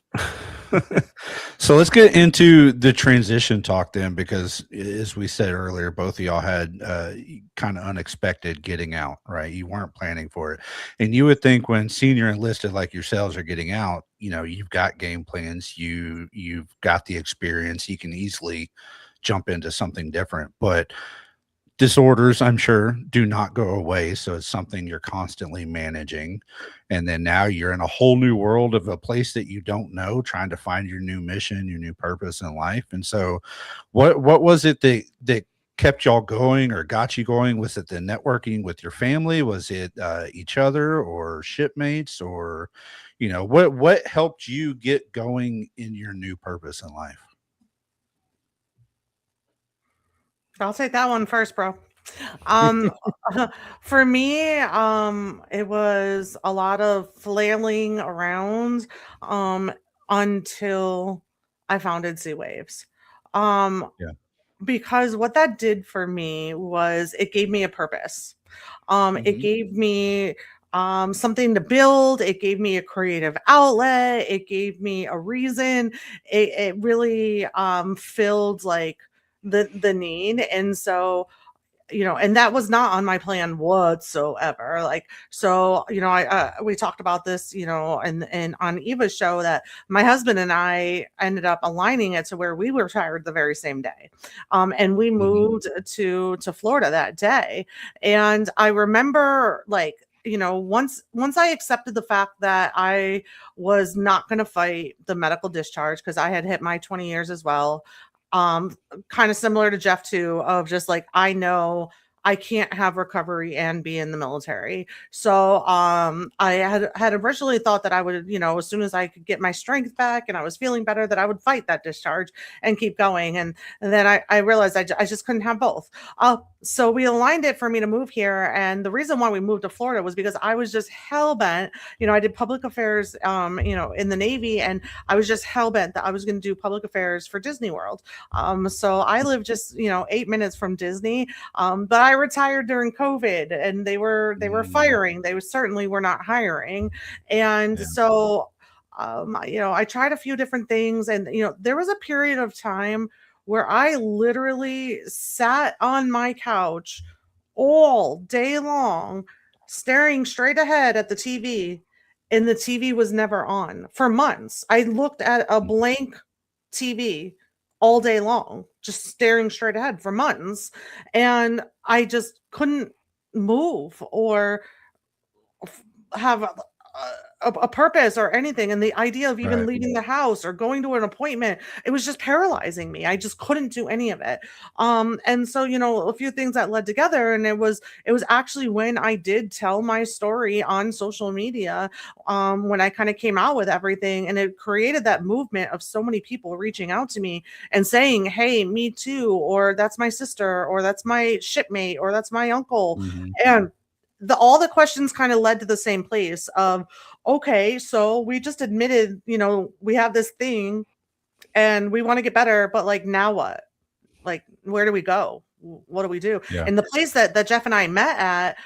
So let's get into the transition talk then, because as we said earlier, both of y'all had kind of unexpected getting out, right? You weren't planning for it. And you would think when senior enlisted like yourselves are getting out, you've got game plans, you've got the experience, you can easily jump into something different. But disorders, I'm sure, do not go away. So it's something you're constantly managing. And then now you're in a whole new world of a place that you don't know, trying to find your new mission, your new purpose in life. And so what was it that kept y'all going or got you going? Was it the networking with your family? Was it each other or shipmates? Or, what helped you get going in your new purpose in life?
I'll take that one first, bro. For me, it was a lot of flailing around until I founded SeaWaves. Because what that did for me was it gave me a purpose. It gave me something to build. It gave me a creative outlet. It gave me a reason. It really filled like the need. And so, and that was not on my plan whatsoever. Like, so, we talked about this, and on Eva's show, that my husband and I ended up aligning it to where we were retired the very same day. And we moved to Florida that day. And I remember like, once I accepted the fact that I was not going to fight the medical discharge, because I had hit my 20 years as well. Kind of similar to Geoff too, of just like, I know I can't have recovery and be in the military. So I had originally thought that I would, as soon as I could get my strength back and I was feeling better, that I would fight that discharge and keep going. And then I realized I just couldn't have both. So we aligned it for me to move here. And the reason why we moved to Florida was because I was just hell bent. I did public affairs, in the Navy, and I was just hell bent that I was going to do public affairs for Disney World. So I live just, 8 minutes from Disney. But I retired during COVID, and they were firing. They certainly were not hiring. And so, I tried a few different things, and, there was a period of time where I literally sat on my couch all day long, staring straight ahead at the TV, and the TV was never on for months. I looked at a blank TV all day long, just staring straight ahead for months. And I just couldn't move or have a purpose or anything. And the idea of even
Right.
leaving the house or going to an appointment, it was just paralyzing me. I just couldn't do any of it. And so, a few things that led together, and it was actually when I did tell my story on social media, when I kind of came out with everything, and it created that movement of so many people reaching out to me and saying, hey, me too, or that's my sister, or that's my shipmate, or that's my uncle.
Mhm.
And all the questions kind of led to the same place of, okay, so we just admitted, we have this thing and we want to get better, but like, now what? Like, where do we go? What do we do?
Yeah.
And the place that Geoff and I met at,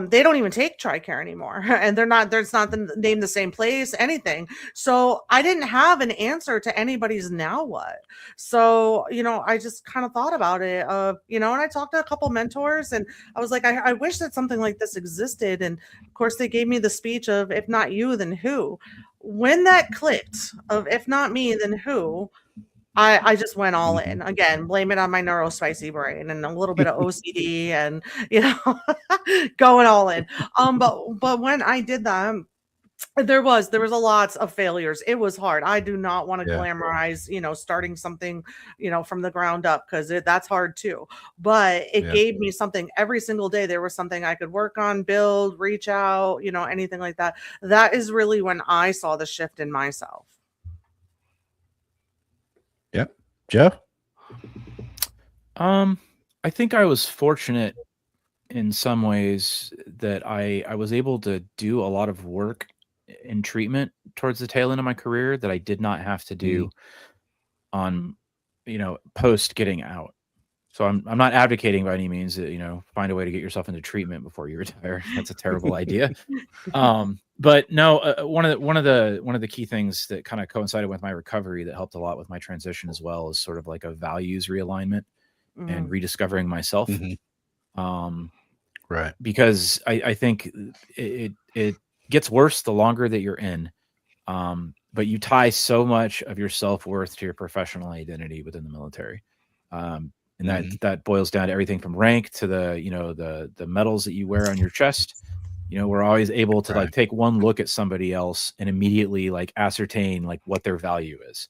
they don't even take TRICARE anymore, and there's not the name, the same place, anything. So I didn't have an answer to anybody's now what. So, I just kind of thought about it and I talked to a couple mentors, and I was like, I wish that something like this existed. And of course they gave me the speech of, if not you, then who? When that clicked of, if not me, then who? I just went all in. Again, blame it on my neurospicy brain and a little bit of OCD and, going all in. But when I did that, there was a lot of failures. It was hard. I do not want to
Yeah.
glamorize, starting something, from the ground up, because that's hard too. But it gave me something every single day. There was something I could work on, build, reach out, anything like that. That is really when I saw the shift in myself.
Yep. Geoff?
I think I was fortunate in some ways that I was able to do a lot of work in treatment towards the tail end of my career that I did not have to do on, post getting out. So I'm not advocating by any means that, find a way to get yourself into treatment before you retire. That's a terrible idea. But no, one of the key things that kind of coincided with my recovery that helped a lot with my transition as well is sort of like a values realignment and rediscovering myself.
Right.
Because I think it gets worse the longer that you're in. But you tie so much of your self-worth to your professional identity within the military. And that boils down to everything from rank to the medals that you wear on your chest. We're always able to like take one look at somebody else and immediately like ascertain like what their value is.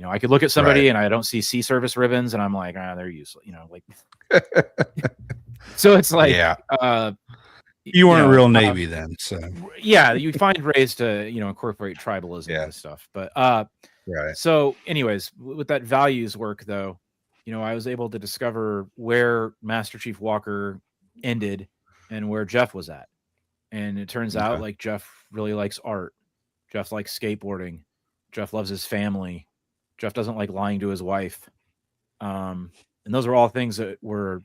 I could look at somebody and I don't see sea service ribbons and I'm like, they're useless. So it's like,
you weren't a real Navy then. So
you find ways to, incorporate tribalism and stuff. But so anyways, with that values work though, I was able to discover where Master Chief Walker ended and where Geoff was at. And it turns out like Geoff really likes art. Geoff likes skateboarding. Geoff loves his family. Geoff doesn't like lying to his wife. And those are all things that were,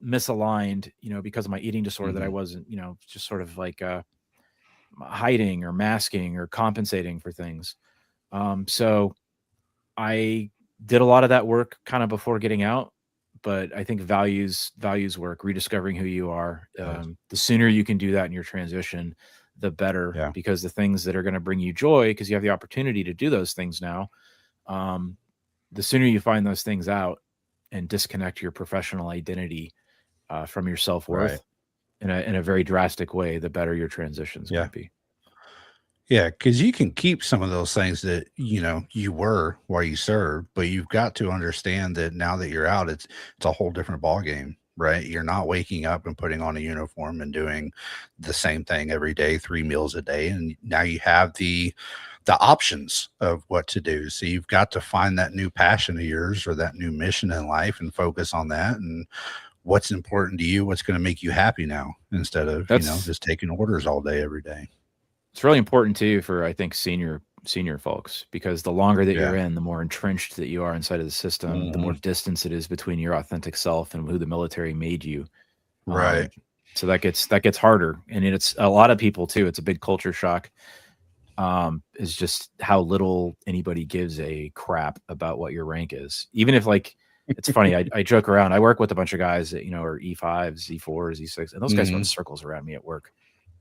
misaligned, because of my eating disorder that I wasn't, just sort of like hiding or masking or compensating for things. So I did a lot of that work kind of before getting out. But I think values work, rediscovering who you are. The sooner you can do that in your transition, the better, because the things that are going to bring you joy, because you have the opportunity to do those things now, the sooner you find those things out and disconnect your professional identity from your self-worth in a very drastic way, the better your transition's going to be.
Yeah, because you can keep some of those things that you were while you served, but you've got to understand that now that you're out, it's a whole different ballgame, right? You're not waking up and putting on a uniform and doing the same thing every day, 3 meals a day, and now you have the options of what to do. So you've got to find that new passion of yours or that new mission in life and focus on that and what's important to you, what's going to make you happy now, instead of just taking orders all day every day.
It's really important too for, I think, senior folks, because the longer that you're in, the more entrenched that you are inside of the system, the more distance it is between your authentic self and who the military made you.
Right.
So that gets harder, and it's a lot of people too. It's a big culture shock. Is just how little anybody gives a crap about what your rank is. Even if like, it's funny, I joke around. I work with a bunch of guys that are E5s, E4s, E6, and those guys run circles around me at work.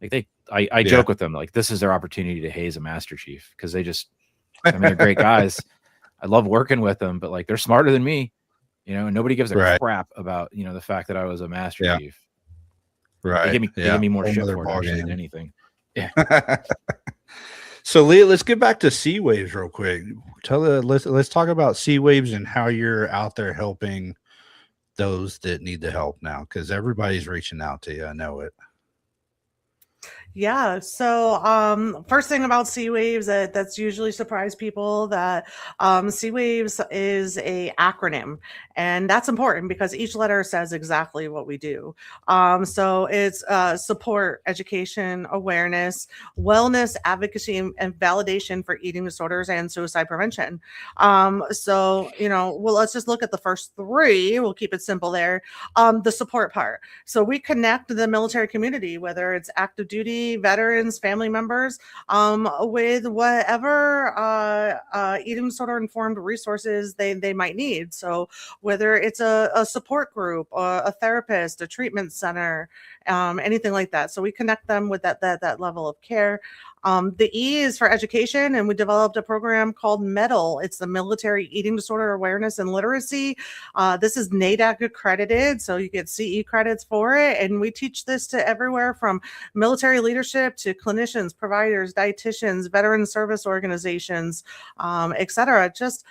Like I joke with them like this is their opportunity to haze a Master Chief, because they're great guys. I love working with them, but like they're smarter than me, and nobody gives a crap about the fact that I was a Master Chief.
Right.
They give me more
Whole
shit
nother
for it
ball
actually
game.
than anything. Yeah.
So Leah, let's get back to SeaWaves real quick. Let's talk about SeaWaves and how you're out there helping those that need the help now, because everybody's reaching out to you. I know it.
Yeah. So, first thing about SeaWaves that's usually surprised people that SeaWaves is a acronym, and that's important because each letter says exactly what we do. So it's support, education, awareness, wellness, advocacy, and validation for eating disorders and suicide prevention. So well, let's just look at the first three. We'll keep it simple there. The support part. So we connect the military community, whether it's active duty, veterans, family members, with whatever eating disorder informed resources they might need. So whether it's a support group, a therapist, a treatment center, anything like that. So we connect them with that level of care. The E is for education, and we developed a program called MEDAL. It's the Military Eating Disorder Awareness and Literacy. This is NADAC accredited, so you get CE credits for it. And we teach this to everywhere from military leadership to clinicians, providers, dietitians, veteran service organizations, et cetera. Just,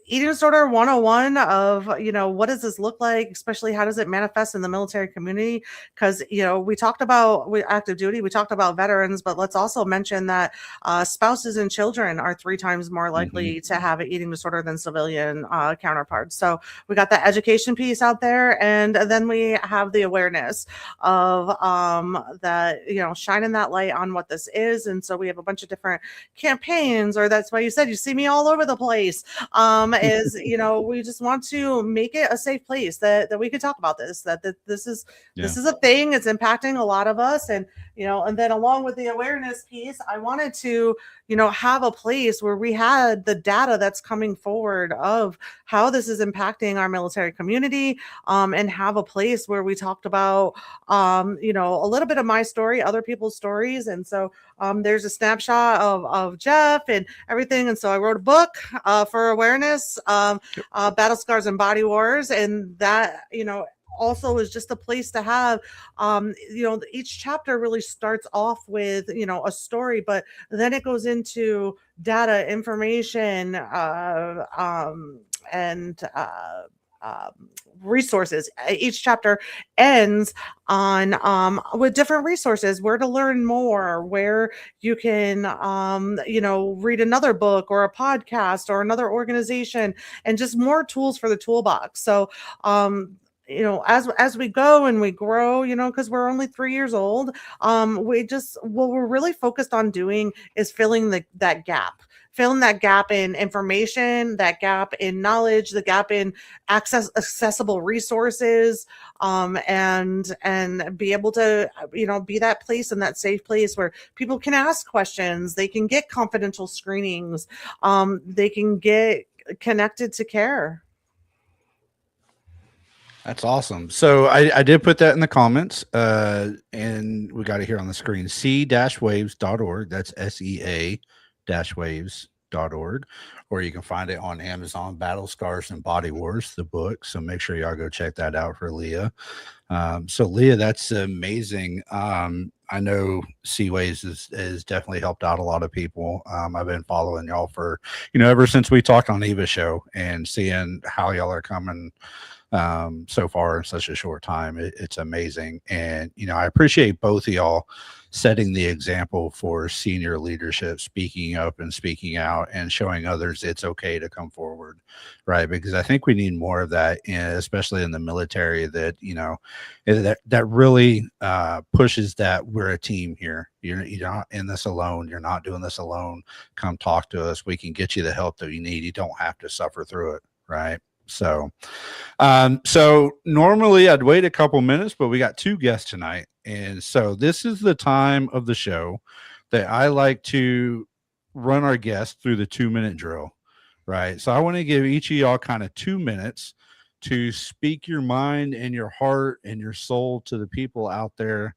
eating disorder 101 of, what does this look like, especially how does it manifest in the military community? Because, we talked about active duty, we talked about veterans, but let's also mention that spouses and children are 3 times more likely to have an eating disorder than civilian counterparts. So we got the education piece out there, and then we have the awareness of that, shining that light on what this is. And so we have a bunch of different campaigns, or that's why you said you see me all over the place. Is we just want to make it a safe place that we can talk about this, that this is a thing. It's impacting a lot of us, and and then along with the awareness piece, I wanted to have a place where we had the data that's coming forward of how this is impacting our military community, and have a place where we talked about a little bit of my story, other people's stories. And so there's a snapshot of Geoff and everything. And so I wrote a book for awareness, Battle Scars and Body Wars. And that, also is just a place to have, each chapter really starts off with, a story, but then it goes into data, information, and resources. Each chapter ends on with different resources, where to learn more, where you can read another book or a podcast or another organization, and just more tools for the toolbox. So as we go and we grow, because we're only 3 years old, what we're really focused on doing is filling that gap in information, that gap in knowledge, the gap in accessible resources, and be able to, be that place and that safe place where people can ask questions, they can get confidential screenings, they can get connected to care.
That's awesome. So I did put that in the comments, and we got it here on the screen. sea-waves.org. That's sea-waves.org. Or you can find it on Amazon, Battle Scars and Body Wars, the book. So make sure y'all go check that out for Leah. So Leah, that's amazing. I know SeaWaves has definitely helped out a lot of people. I've been following y'all for, ever since we talked on Eva's show, and seeing how y'all are coming so far in such a short time. It's amazing. And, I appreciate both of y'all setting the example for senior leadership, speaking up and speaking out and showing others it's okay to come forward. Right. Because I think we need more of that, especially in the military, that, that really pushes that we're a team here. You're not in this alone. You're not doing this alone. Come talk to us. We can get you the help that you need. You don't have to suffer through it. Right. So normally I'd wait a couple minutes, but we got 2 guests tonight. And so this is the time of the show that I like to run our guests through the 2-minute drill, right? So I want to give each of y'all kind of 2 minutes to speak your mind and your heart and your soul to the people out there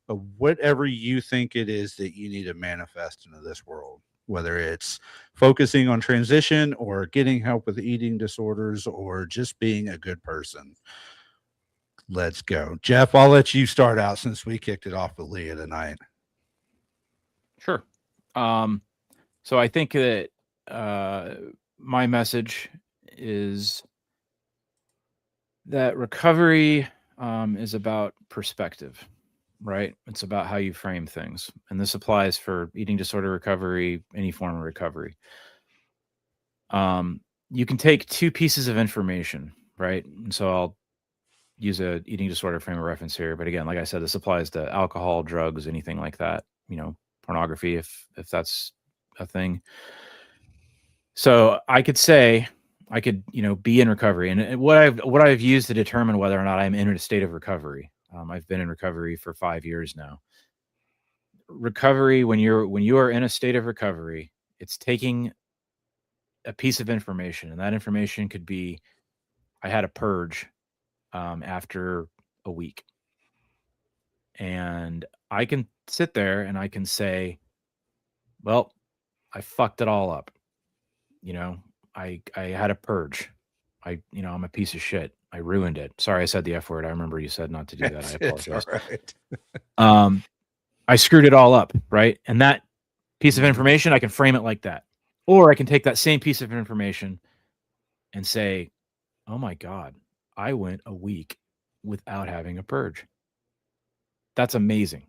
of whatever you think it is that you need to manifest into this world. Whether it's focusing on transition or getting help with eating disorders or just being a good person. Let's go. Geoff, I'll let you start out since we kicked it off with Leah tonight.
Sure. So I think that my message is that recovery is about perspective, right? It's about how you frame things. And this applies for eating disorder recovery, any form of recovery. You can take two pieces of information, right? And so I'll use a eating disorder frame of reference here. But again, like I said, this applies to alcohol, drugs, anything like that, pornography, if that's a thing. So I could say, be in recovery, and what I've used to determine whether or not I'm in a state of recovery. I've been in recovery for 5 years now. Recovery, when you are in a state of recovery, it's taking a piece of information, and that information could be, I had a purge after a week, and I can sit there and I can say, well, I fucked it all up. I had a purge. I'm a piece of shit. I ruined it. Sorry, I said the F word. I remember you said not to do that. I apologize.
It's all right.
I screwed it all up, right? And that piece of information, I can frame it like that. Or I can take that same piece of information and say, oh my God, I went a week without having a purge. That's amazing.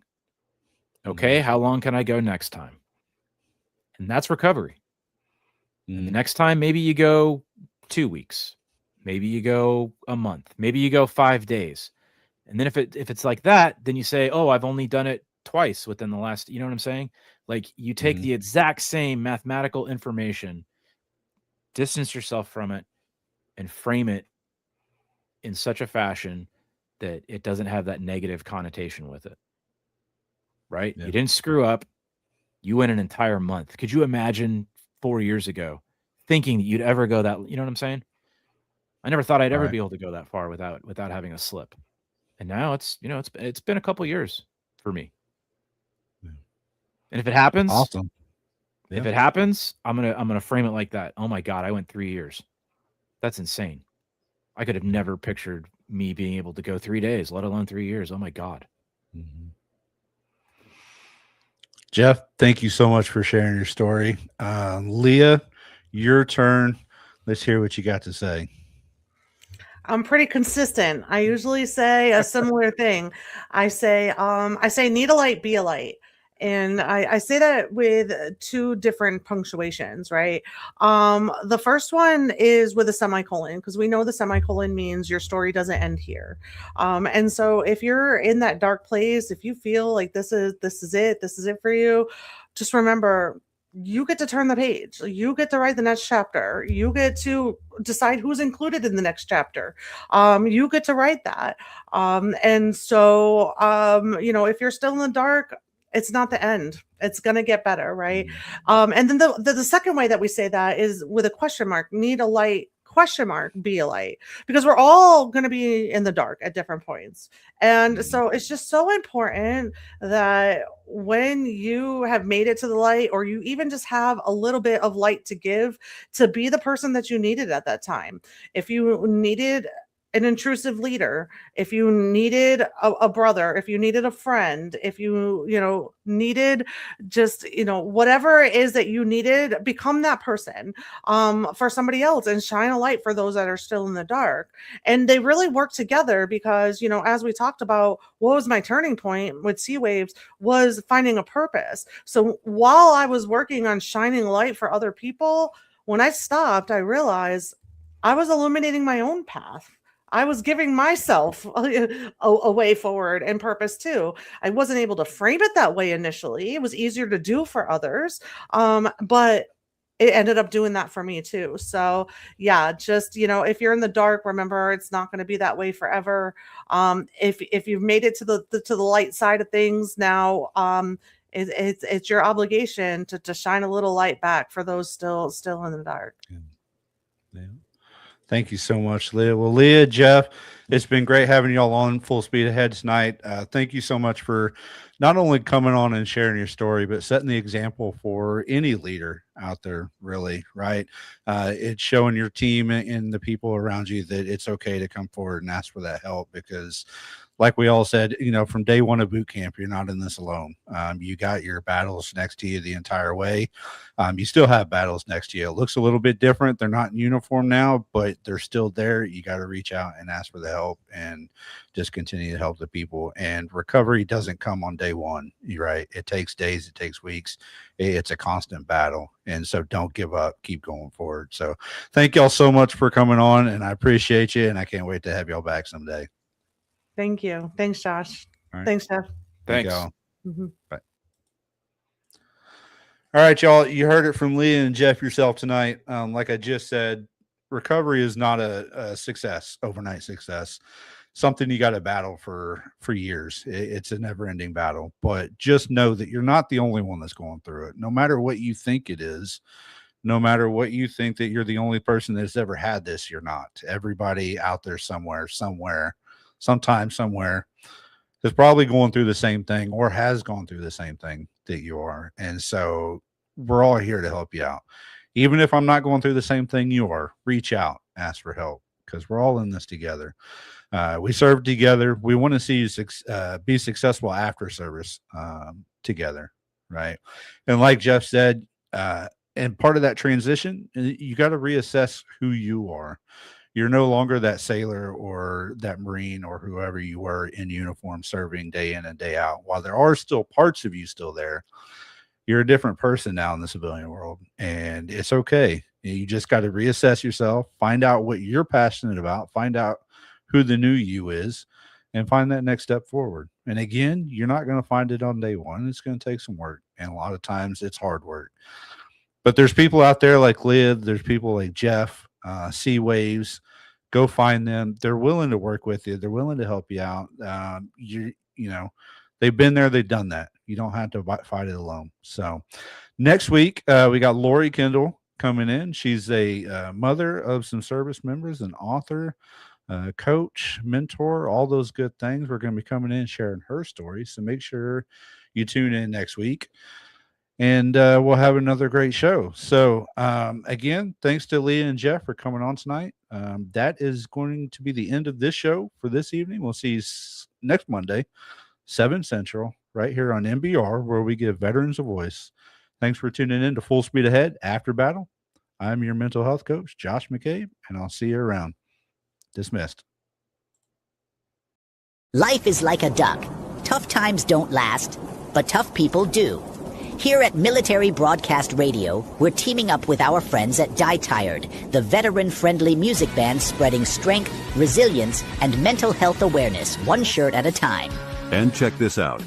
Okay, how long can I go next time? And that's recovery. And the next time, maybe you go 2 weeks, maybe you go a month, maybe you go 5 days. And then if it's like that, then you say, oh, I've only done it twice within the last, you know what I'm saying? Like, you take the exact same mathematical information, distance yourself from it, and frame it in such a fashion that it doesn't have that negative connotation with it. Right? Yeah. You didn't screw up. You went an entire month. Could you imagine 4 years ago thinking that you'd ever go that, you know what I'm saying? I never thought I'd ever be able to go that far without having a slip. And now it's been a couple years for me. Yeah. And if it happens,
awesome.
Yeah. If it happens, I'm going to frame it like that. Oh my God, I went 3 years. That's insane. I could have never pictured me being able to go 3 days, let alone 3 years. Oh my God.
Mm-hmm. Geoff, thank you so much for sharing your story. Leah, your turn. Let's hear what you got to say.
I'm pretty consistent. I usually say a similar thing. I say, need a light, be a light. And I say that with two different punctuations, right? The first one is with a semicolon, because we know the semicolon means your story doesn't end here. And so if you're in that dark place, if you feel like this is it for you, just remember, you get to turn the page. You get to write the next chapter. You get to decide who's included in the next chapter. You get to write that. And so, if you're still in the dark, it's not the end. It's going to get better, right? And then the second way that we say that is with a question mark. Need a light, question mark, be a light, because we're all going to be in the dark at different points. And so it's just so important that when you have made it to the light, or you even just have a little bit of light to give, to be the person that you needed at that time. If you needed an intrusive leader, if you needed a brother, if you needed a friend, if you needed just whatever it is that you needed, become that person for somebody else, and shine a light for those that are still in the dark. And they really work together, because as we talked about, what was my turning point with SeaWaves was finding a purpose. So while I was working on shining light for other people, when I stopped, I realized I was illuminating my own path. I was giving myself a way forward and purpose too. I wasn't able to frame it that way initially. It was easier to do for others, but it ended up doing that for me too. So yeah, just if you're in the dark, remember, it's not going to be that way forever. If you've made it to the light side of things now, it's your obligation to shine a little light back for those still in the dark.
Yeah. Thank you so much, Leah. Well, Leah, Geoff, It's been great having y'all on Full Speed Ahead tonight. Thank you so much for not only coming on and sharing your story, but setting the example for any leader out there, really, right? It's showing your team and the people around you that it's okay to come forward and ask for that help, because like we all said, from day one of boot camp, you're not in this alone. You got your battles next to you the entire way. You still have battles next to you. It looks a little bit different. They're not in uniform now, but they're still there. You got to reach out and ask for the help and just continue to help the people. And recovery doesn't come on day one. You're right. It takes days. It takes weeks. It's a constant battle. And so don't give up. Keep going forward. So thank y'all so much for coming on, and I appreciate you. And I can't wait to have y'all back someday.
Thank you. Thanks, Josh.
All right.
Thanks, Geoff.
Thanks.
Y'all.
Mm-hmm.
Bye. All right, y'all. You heard it from Leah and Geoff yourself tonight. Like I just said, recovery is not a success, overnight success. Something you got to battle for years. It's a never-ending battle. But just know that you're not the only one that's going through it. No matter what you think it is, no matter what you think that you're the only person that's ever had this, you're not. Everybody out there somewhere, sometime, somewhere, is probably going through the same thing or has gone through the same thing that you are. And so we're all here to help you out. Even if I'm not going through the same thing you are, reach out, ask for help, because we're all in this together. We serve together. We want to see you be successful after service together, right? And like Geoff said, and part of that transition, you got to reassess who you are. You're no longer that sailor or that Marine or whoever you were in uniform serving day in and day out. While there are still parts of you still there, you're a different person now in the civilian world, and it's okay. You just got to reassess yourself, find out what you're passionate about, find out who the new you is, and find that next step forward. And again, you're not going to find it on day one. It's going to take some work, and a lot of times it's hard work. But there's people out there like Leah, there's people like Geoff, SeaWaves. Go find them. They're willing to work with you. They're willing to help you out. You know, they've been there. They've done that. You don't have to fight it alone. So next week, we got Lori Kendall coming in. She's a mother of some service members, an author, coach, mentor, all those good things. We're going to be coming in sharing her story. So make sure you tune in next week. And we'll have another great show. So again, thanks to Leah and Geoff for coming on tonight. That is going to be the end of this show for this evening. We'll see you next Monday, 7 Central, right here on MBR, where we give veterans a voice. Thanks for tuning in to Full Speed Ahead After Battle. I'm your mental health coach, Josh McCabe, and I'll see you around. Dismissed.
Life is like a duck. Tough times don't last, but tough people do. Here at Military Broadcast Radio, we're teaming up with our friends at Die Tired, the veteran-friendly music band spreading strength, resilience, and mental health awareness one shirt at a time.
And check this out.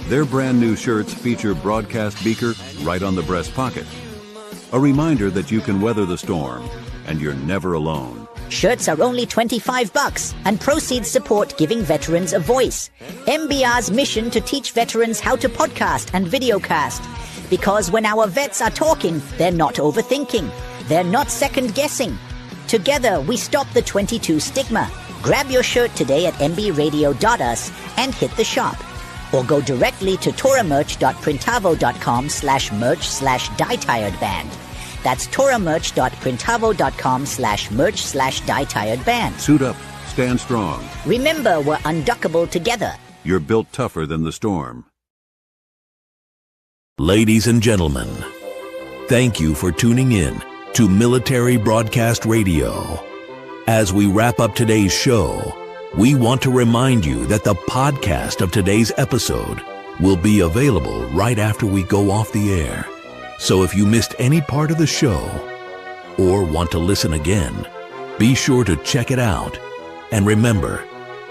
Their brand new shirts feature broadcast beaker right on the breast pocket. A reminder that you can weather the storm, and you're never alone.
Shirts are only $25, and proceeds support giving veterans a voice. MBR's mission to teach veterans how to podcast and videocast. Because when our vets are talking, they're not overthinking. They're not second-guessing. Together, we stop the 22 stigma. Grab your shirt today at mbradio.us and hit the shop. Or go directly to toramerch.printavo.com/merch/dietiredband. That's toramerch.printavo.com/merch/dietiredband.
Suit up, stand strong.
Remember, we're unduckable together.
You're built tougher than the storm.
Ladies and gentlemen, thank you for tuning in to Military Broadcast Radio. As we wrap up today's show, we want to remind you that the podcast of today's episode will be available right after we go off the air. So if you missed any part of the show or want to listen again, be sure to check it out. And remember,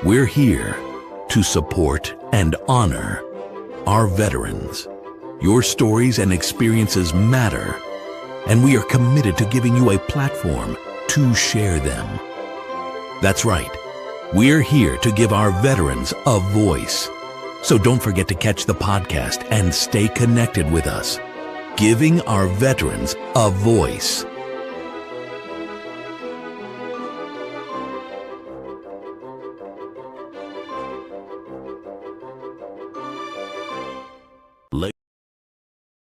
we're here to support and honor our veterans. Your stories and experiences matter, and we are committed to giving you a platform to share them. That's right. We're here to give our veterans a voice. So don't forget to catch the podcast and stay connected with us. Giving our veterans a voice.